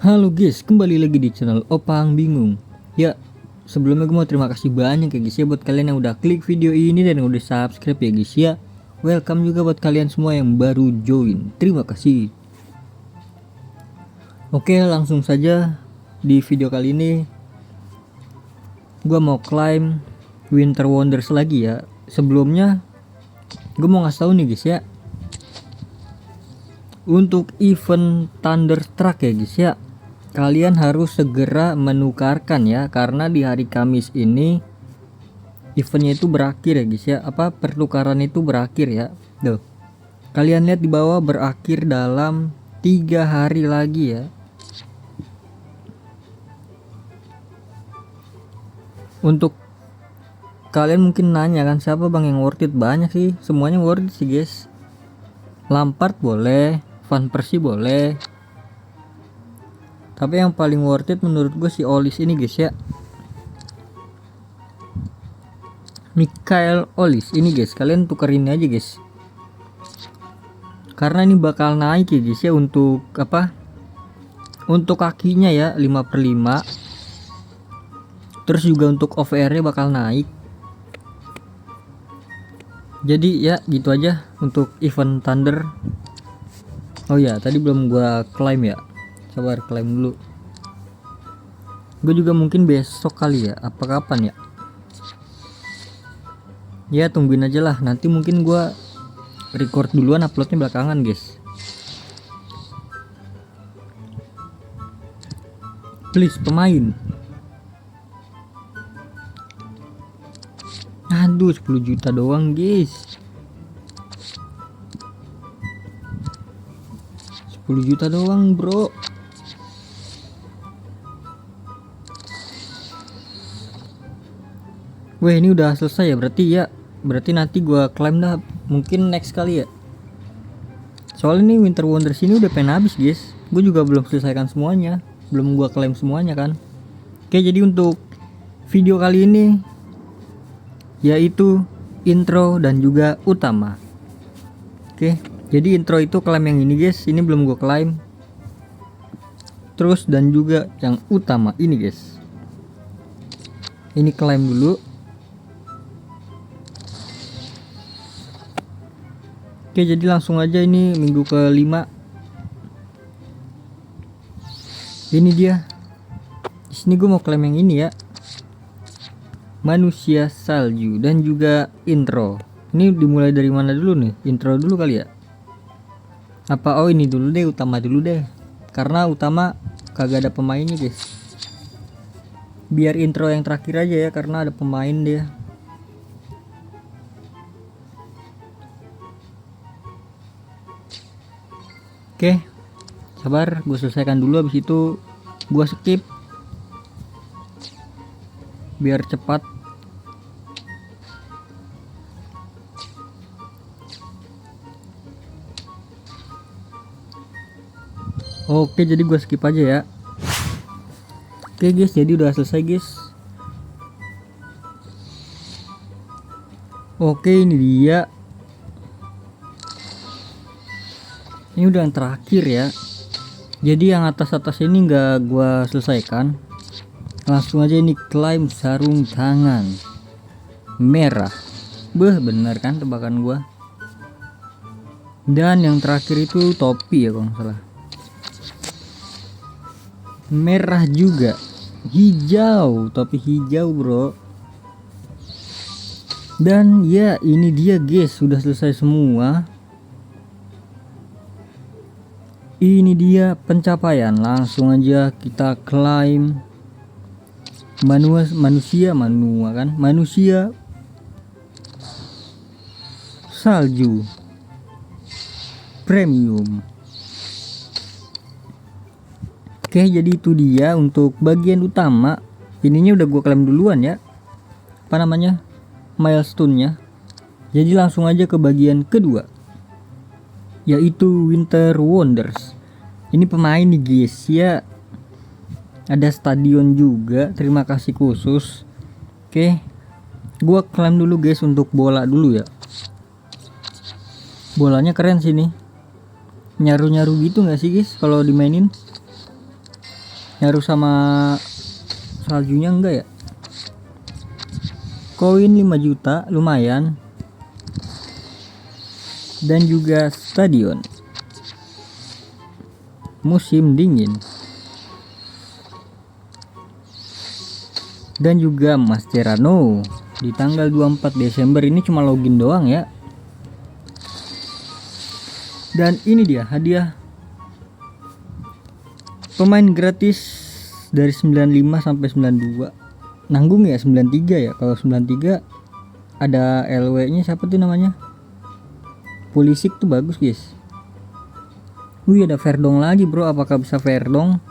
Halo guys, kembali lagi di channel Opang Bingung. Ya, sebelumnya gue mau terima kasih banyak ya guys ya buat kalian yang udah klik video ini dan yang udah subscribe ya guys ya. Welcome juga buat kalian semua yang baru join. Terima kasih. Oke, langsung saja di video kali ini gue mau claim Winter Wonders lagi ya. Sebelumnya gue mau ngasih tahu nih guys ya, untuk event Thunderstruck ya guys ya, kalian harus segera menukarkan ya, karena di hari Kamis ini eventnya itu berakhir ya guys ya, pertukaran itu berakhir ya. Tuh, kalian lihat di bawah, berakhir dalam 3 hari lagi ya. Untuk kalian mungkin nanya kan, siapa bang yang worth it? Banyak sih, semuanya worth it sih guys. Lampard boleh, Van Persie boleh, tapi yang paling worth it menurut gue si Olis ini guys ya, Michael Olis ini guys. Kalian tukerin aja guys, karena ini bakal naik ya guys ya, untuk untuk kakinya ya 5/5, terus juga untuk OVR nya bakal naik. Jadi ya gitu aja untuk event Thunder. Oh ya, tadi belum gua claim ya, sabar claim dulu. Gue juga mungkin besok kali ya, apa kapan ya, ya tungguin aja lah. Nanti mungkin gua record duluan, uploadnya belakangan guys. Please pemain. Aduh, 10 juta doang guys, 10 juta doang bro. Weh, ini udah selesai ya berarti ya. Berarti nanti gua klaim dah, mungkin next kali ya. Soalnya nih Winter Wonders ini udah pengen habis guys. Gue juga belum selesaikan semuanya, belum gua klaim semuanya kan. Oke, jadi untuk video kali ini yaitu intro dan juga utama. Oke, jadi intro itu klaim yang ini guys, ini belum gua klaim. Terus dan juga yang utama ini guys, ini klaim dulu. Oke, jadi langsung aja, ini minggu ke-5. Ini dia. Di sini gue mau klaim yang ini ya, manusia salju dan juga intro. Ini dimulai dari mana dulu nih? Intro dulu kali ya? Apa oh ini dulu deh, utama dulu deh. Karena utama kagak ada pemainnya guys. Biar intro yang terakhir aja ya, karena ada pemain dia. Oke, sabar, gue selesaikan dulu, habis itu gue skip biar cepat. Oke, jadi gue skip aja ya. Oke guys, jadi udah selesai guys. Oke, ini dia. Ini udah yang terakhir ya. Jadi yang atas-atas ini nggak gua selesaikan. Langsung aja ini klaim sarung tangan merah. Beh, bener kan tebakan gua. Dan yang terakhir itu topi ya kalau nggak salah. Merah juga, hijau, topi hijau bro. Dan ya ini dia guys, sudah selesai semua. Ini dia pencapaian, langsung aja kita klaim manusia salju premium. Oke, jadi itu dia untuk bagian utama. Ininya udah gue klaim duluan ya, milestone-nya. Jadi langsung aja ke bagian kedua, yaitu Winter Wonders. Ini pemain nih guys ya, ada stadion juga, terima kasih khusus. Oke, gua klaim dulu guys untuk bola dulu ya. Bolanya keren sih nih, nyaru-nyaru gitu nggak sih guys kalau dimainin? Nyaru sama saljunya enggak ya. Koin 5 juta lumayan. Dan juga stadion musim dingin. Dan juga Mascherano di tanggal 24 Desember. Ini cuma login doang ya. Dan ini dia hadiah pemain gratis dari 95 sampai 92. Nanggung ya 93 ya. Kalau 93 ada LW nya siapa tuh namanya, Pulisic tuh bagus guys. Wih, ada Verdong lagi bro. Apakah bisa Verdong?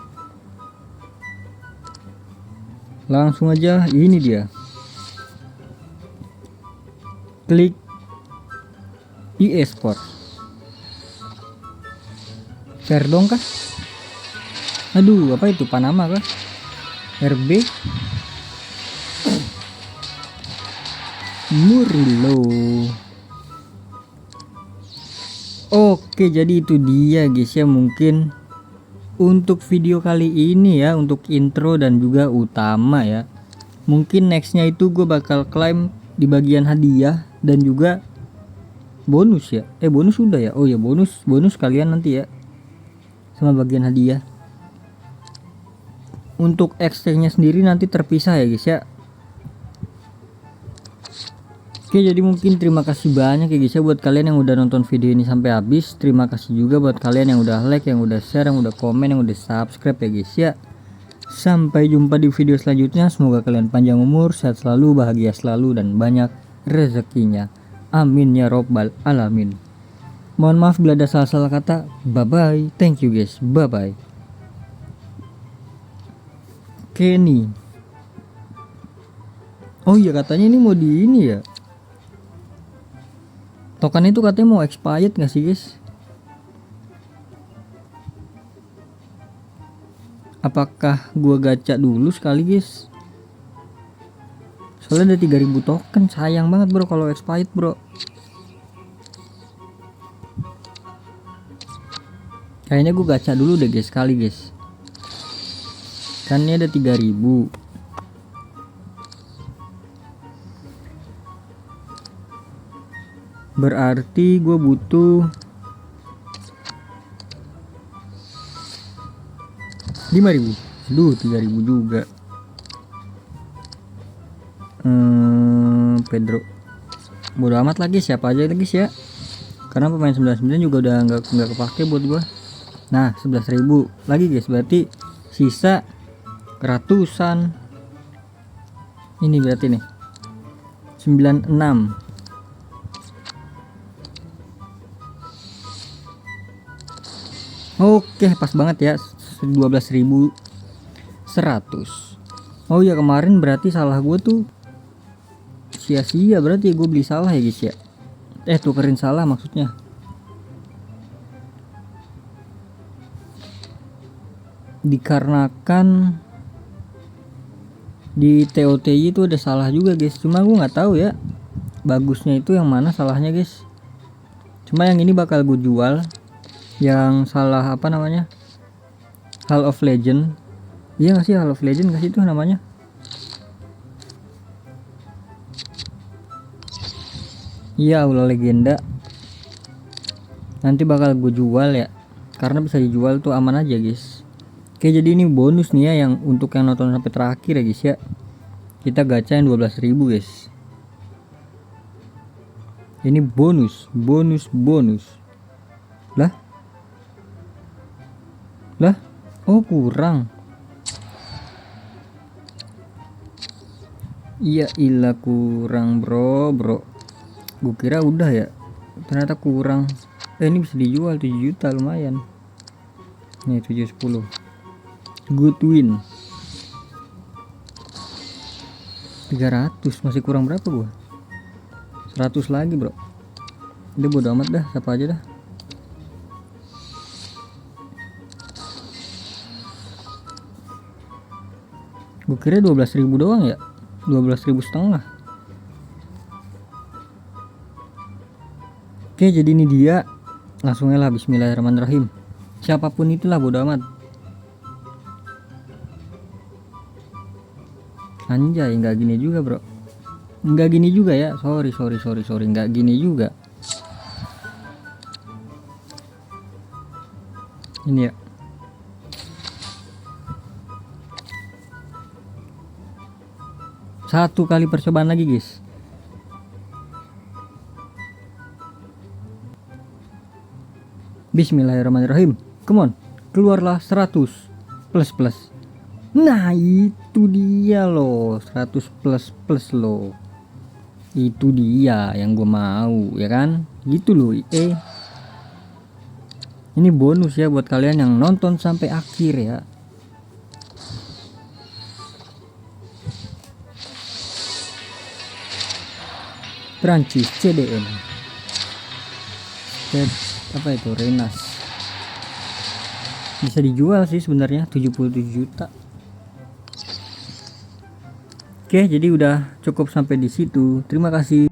Langsung aja, ini dia. Klik EA Sport. Verdong kah? Aduh, apa itu? Panama kah? RB Murillo. Oke, jadi itu dia guys ya, mungkin untuk video kali ini ya, untuk intro dan juga utama ya. Mungkin nextnya itu gue bakal klaim di bagian hadiah dan juga bonus ya. Bonus sudah ya. Oh ya, bonus kalian nanti ya, sama bagian hadiah. Untuk exchange nya sendiri nanti terpisah ya guys ya. Oke, jadi mungkin terima kasih banyak ya guys ya buat kalian yang udah nonton video ini sampai habis. Terima kasih juga buat kalian yang udah like, yang udah share, yang udah komen, yang udah subscribe ya guys ya. Sampai jumpa di video selanjutnya. Semoga kalian panjang umur, sehat selalu, bahagia selalu, dan banyak rezekinya. Amin ya robbal alamin. Mohon maaf bila ada salah-salah kata. Bye bye. Thank you guys. Bye bye. Kenny. Oh iya, katanya ini mau di ini ya. Token itu katanya mau expired gak sih guys? Apakah gua gacha dulu sekali guys? Soalnya ada 3000 token. Sayang banget bro kalau expired bro. Kayaknya gua gacha dulu deh guys sekali guys. Kan ini ada 3000. Berarti gue butuh 5000. Aduh, 3000 juga. Pedro. Bodo amat lagi, siapa aja lagi sih ya. Karena pemain 99 juga udah nggak kepake buat gue. Nah, 11.000 lagi guys. Berarti sisa ratusan. Ini berarti nih 96. Oke, pas banget ya, 12.100. Oh ya, kemarin berarti salah gue tuh sia-sia, berarti gue beli salah ya guys ya. Tukerin salah maksudnya. Dikarenakan di TOTY itu ada salah juga guys. Cuma gue nggak tahu ya bagusnya itu yang mana salahnya guys. Cuma yang ini bakal gue jual. Yang salah apa namanya, Hall of Legend. Iya gak sih, Hall of Legend gak sih itu namanya? Iya, Aula Legenda. Nanti bakal gue jual ya, karena bisa dijual tuh, aman aja guys. Oke, jadi ini bonus nih ya, yang untuk yang nonton sampai terakhir ya guys ya. Kita gacha yang 12.000 guys. Ini bonus. Lah, oh kurang. Iya, ilah kurang bro. Gue kira udah ya, ternyata kurang. Ini bisa dijual 7 juta, lumayan. Nih 710. Good win. 300, masih kurang berapa gua? 100 lagi bro. Dia bodo amat dah, siapa aja dah. Gue kira 12.000 doang ya, 12.500. Oke, jadi ini dia. Langsung lah, bismillahirrahmanirrahim. Siapapun itulah bodo amat. Anjay, nggak gini juga bro, nggak gini juga ya, sorry, nggak gini juga ini ya. Satu kali percobaan lagi guys. Bismillahirrahmanirrahim, come on, keluarlah 100 plus. Nah itu dia loh, 100 plus loh, itu dia yang gue mau ya kan, gitu loh. Ini bonus ya buat kalian yang nonton sampai akhir ya. Prancis CDM, apa itu, Renas, bisa dijual sih sebenarnya 77 juta. Oke, jadi udah cukup sampai di situ. Terima kasih.